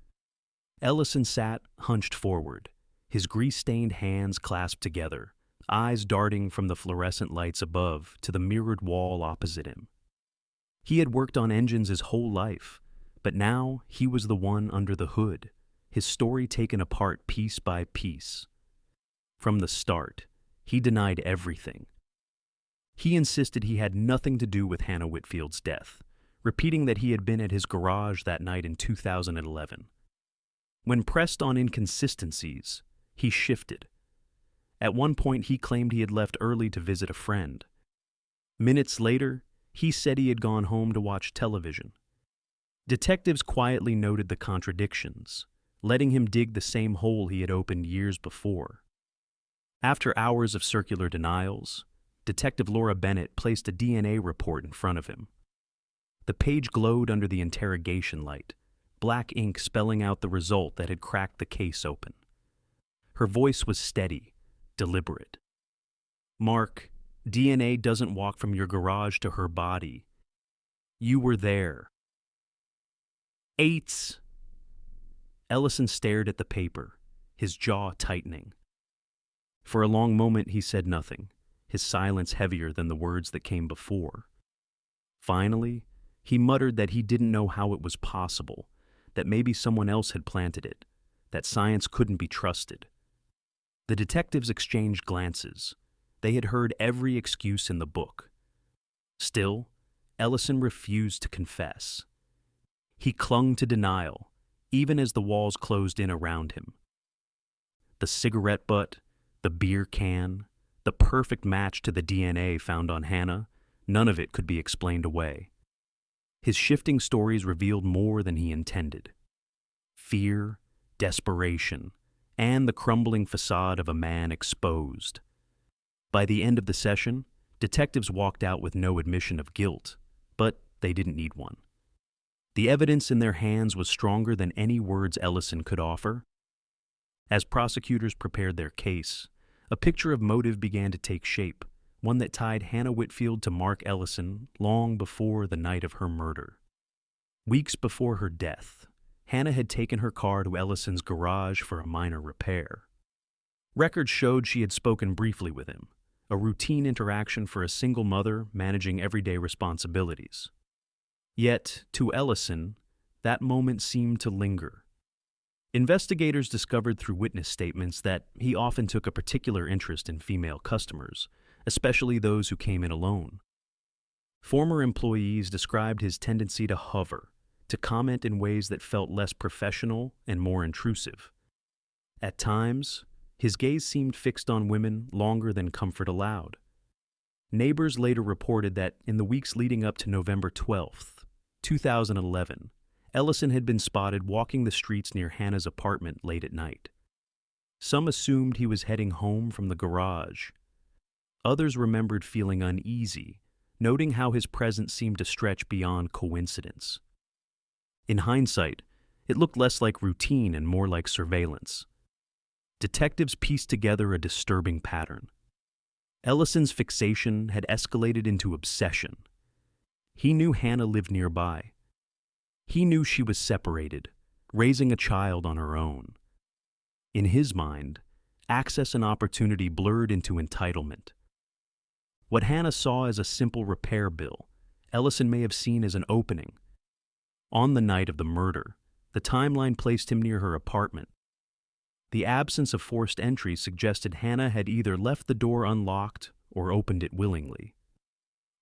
Ellison sat hunched forward, his grease-stained hands clasped together, eyes darting from the fluorescent lights above to the mirrored wall opposite him. He had worked on engines his whole life, but now he was the one under the hood, his story taken apart piece by piece. From the start, he denied everything. He insisted he had nothing to do with Hannah Whitfield's death, repeating that he had been at his garage that night in 2011. When pressed on inconsistencies, he shifted. At one point, he claimed he had left early to visit a friend. Minutes later, he said he had gone home to watch television. Detectives quietly noted the contradictions, letting him dig the same hole he had opened years before. After hours of circular denials, Detective Laura Bennett placed a DNA report in front of him. The page glowed under the interrogation light, black ink spelling out the result that had cracked the case open. Her voice was steady, deliberate. "Mark, DNA doesn't walk from your garage to her body. You were there." "Eights!" Ellison stared at the paper, his jaw tightening. For a long moment he said nothing, his silence heavier than the words that came before. Finally, he muttered that he didn't know how it was possible, that maybe someone else had planted it, that science couldn't be trusted. The detectives exchanged glances. They had heard every excuse in the book. Still, Ellison refused to confess. He clung to denial, even as the walls closed in around him. The cigarette butt, the beer can, the perfect match to the DNA found on Hannah, none of it could be explained away. His shifting stories revealed more than he intended. Fear, desperation, and the crumbling facade of a man exposed. By the end of the session, detectives walked out with no admission of guilt, but they didn't need one. The evidence in their hands was stronger than any words Ellison could offer. As prosecutors prepared their case, a picture of motive began to take shape, one that tied Hannah Whitfield to Mark Ellison long before the night of her murder. Weeks before her death, Hannah had taken her car to Ellison's garage for a minor repair. Records showed she had spoken briefly with him, a routine interaction for a single mother managing everyday responsibilities. Yet, to Ellison, that moment seemed to linger. Investigators discovered through witness statements that he often took a particular interest in female customers, especially those who came in alone. Former employees described his tendency to hover, to comment in ways that felt less professional and more intrusive. At times, his gaze seemed fixed on women longer than comfort allowed. Neighbors later reported that in the weeks leading up to November 12th, 2011, Ellison had been spotted walking the streets near Hannah's apartment late at night. Some assumed he was heading home from the garage. Others remembered feeling uneasy, noting how his presence seemed to stretch beyond coincidence. In hindsight, it looked less like routine and more like surveillance. Detectives pieced together a disturbing pattern. Ellison's fixation had escalated into obsession. He knew Hannah lived nearby. He knew she was separated, raising a child on her own. In his mind, access and opportunity blurred into entitlement. What Hannah saw as a simple repair bill, Ellison may have seen as an opening. On the night of the murder, the timeline placed him near her apartment. The absence of forced entry suggested Hannah had either left the door unlocked or opened it willingly.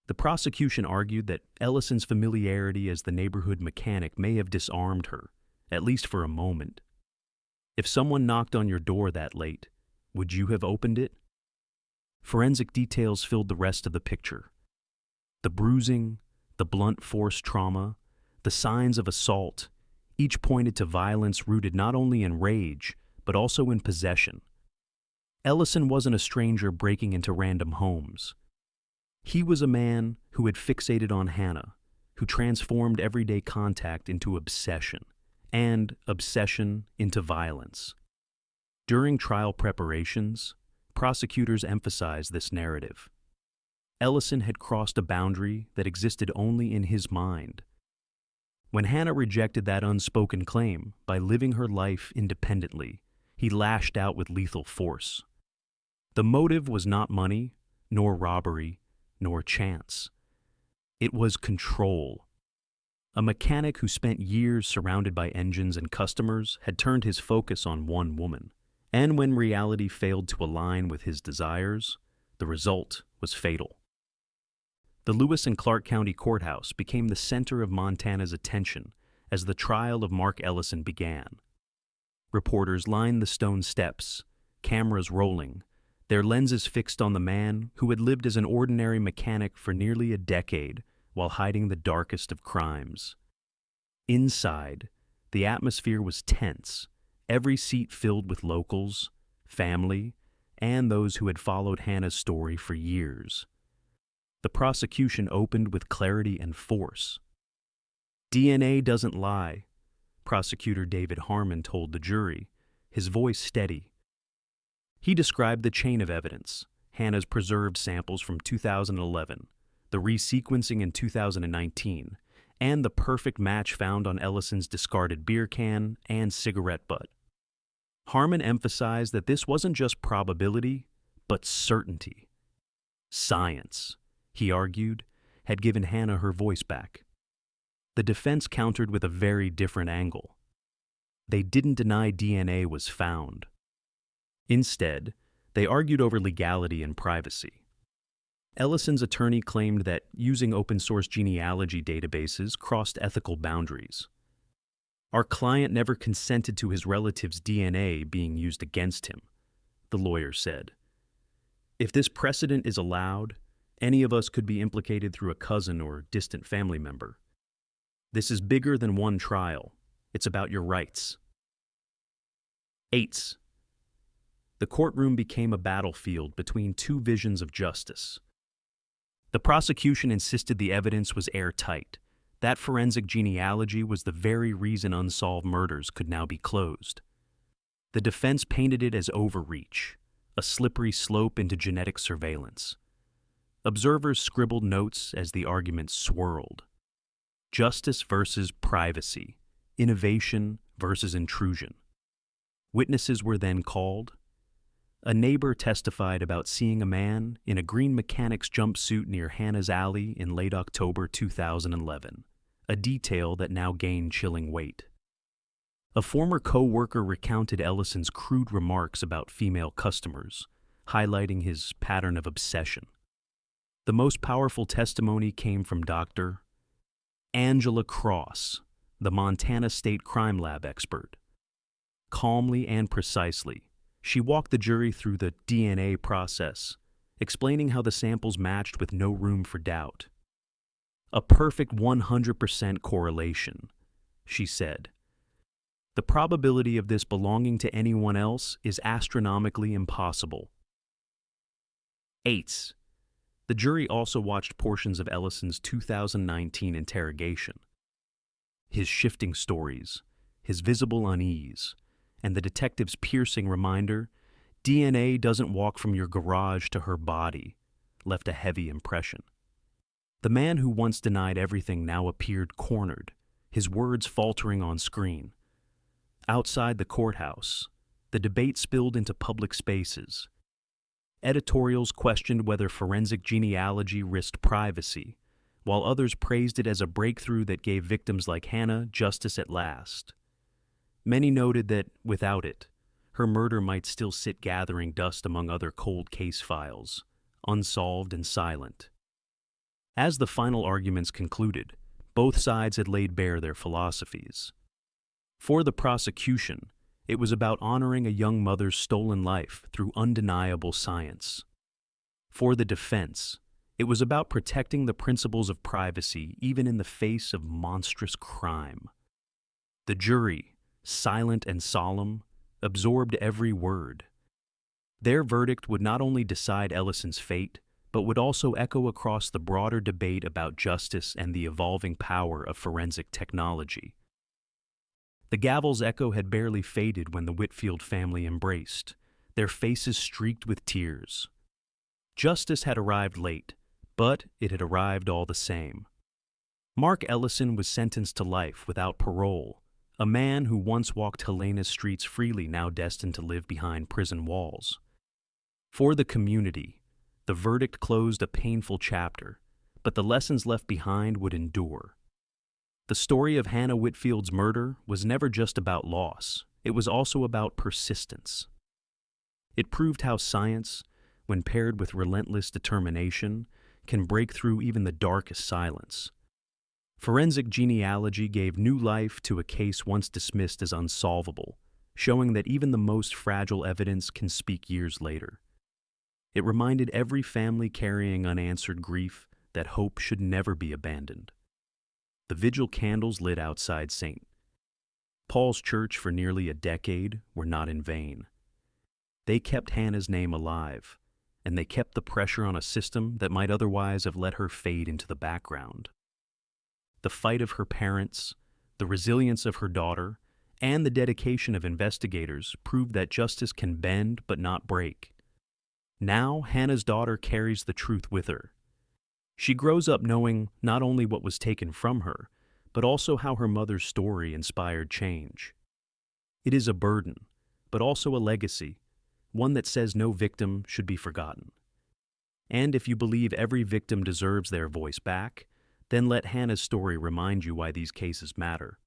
The prosecution argued that Ellison's familiarity as the neighborhood mechanic may have disarmed her, at least for a moment. If someone knocked on your door that late, would you have opened it? Forensic details filled the rest of the picture. The bruising, the blunt force trauma, the signs of assault, each pointed to violence rooted not only in rage, but also in possession. Ellison wasn't a stranger breaking into random homes. He was a man who had fixated on Hannah, who transformed everyday contact into obsession, and obsession into violence. During trial preparations, prosecutors emphasized this narrative. Ellison had crossed a boundary that existed only in his mind. When Hannah rejected that unspoken claim by living her life independently, he lashed out with lethal force. The motive was not money, nor robbery, nor chance. It was control. A mechanic who spent years surrounded by engines and customers had turned his focus on one woman. And when reality failed to align with his desires, the result was fatal. The Lewis and Clark County Courthouse became the center of Montana's attention as the trial of Mark Ellison began. Reporters lined the stone steps, cameras rolling, their lenses fixed on the man who had lived as an ordinary mechanic for nearly a decade while hiding the darkest of crimes. Inside, the atmosphere was tense, every seat filled with locals, family, and those who had followed Hannah's story for years. The prosecution opened with clarity and force. "DNA doesn't lie," Prosecutor David Harmon told the jury, his voice steady. He described the chain of evidence, Hannah's preserved samples from 2011, the resequencing in 2019, and the perfect match found on Ellison's discarded beer can and cigarette butt. Harmon emphasized that this wasn't just probability, but certainty. Science, he argued, had given Hannah her voice back. The defense countered with a very different angle. They didn't deny DNA was found. Instead, they argued over legality and privacy. Ellison's attorney claimed that using open-source genealogy databases crossed ethical boundaries. "Our client never consented to his relative's DNA being used against him," the lawyer said. "If this precedent is allowed, any of us could be implicated through a cousin or distant family member. This is bigger than one trial. It's about your rights." 8. The courtroom became a battlefield between two visions of justice. The prosecution insisted the evidence was airtight. That forensic genealogy was the very reason unsolved murders could now be closed. The defense painted it as overreach, a slippery slope into genetic surveillance. Observers scribbled notes as the argument swirled. Justice versus privacy, innovation versus intrusion. Witnesses were then called. A neighbor testified about seeing a man in a green mechanic's jumpsuit near Hannah's alley in late October 2011, a detail that now gained chilling weight. A former co-worker recounted Ellison's crude remarks about female customers, highlighting his pattern of obsession. The most powerful testimony came from Dr. Angela Cross, the Montana State Crime Lab expert. Calmly and precisely, she walked the jury through the DNA process, explaining how the samples matched with no room for doubt. "A perfect 100% correlation," she said. "The probability of this belonging to anyone else is astronomically impossible." 8. The jury also watched portions of Ellison's 2019 interrogation. His shifting stories, his visible unease, and the detective's piercing reminder, "DNA doesn't walk from your garage to her body," left a heavy impression. The man who once denied everything now appeared cornered, his words faltering on screen. Outside the courthouse, the debate spilled into public spaces. Editorials questioned whether forensic genealogy risked privacy, while others praised it as a breakthrough that gave victims like Hannah justice at last. Many noted that, without it, her murder might still sit gathering dust among other cold case files, unsolved and silent. As the final arguments concluded, both sides had laid bare their philosophies. For the prosecution, it was about honoring a young mother's stolen life through undeniable science. For the defense, it was about protecting the principles of privacy even in the face of monstrous crime. The jury, silent and solemn, absorbed every word. Their verdict would not only decide Ellison's fate, but would also echo across the broader debate about justice and the evolving power of forensic technology. The gavel's echo had barely faded when the Whitfield family embraced, their faces streaked with tears. Justice had arrived late, but it had arrived all the same. Mark Ellison was sentenced to life without parole, a man who once walked Helena's streets freely, now destined to live behind prison walls. For the community, the verdict closed a painful chapter, but the lessons left behind would endure. The story of Hannah Whitfield's murder was never just about loss, it was also about persistence. It proved how science, when paired with relentless determination, can break through even the darkest silence. Forensic genealogy gave new life to a case once dismissed as unsolvable, showing that even the most fragile evidence can speak years later. It reminded every family carrying unanswered grief that hope should never be abandoned. The vigil candles lit outside St. Paul's Church for nearly a decade were not in vain. They kept Hannah's name alive, and they kept the pressure on a system that might otherwise have let her fade into the background. The fight of her parents, the resilience of her daughter, and the dedication of investigators proved that justice can bend but not break. Now, Hannah's daughter carries the truth with her. She grows up knowing not only what was taken from her, but also how her mother's story inspired change. It is a burden, but also a legacy, one that says no victim should be forgotten. And if you believe every victim deserves their voice back, then let Hannah's story remind you why these cases matter.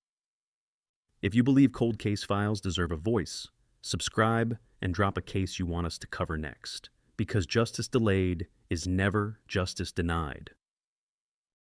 If you believe cold case files deserve a voice, subscribe and drop a case you want us to cover next, because justice delayed is never justice denied.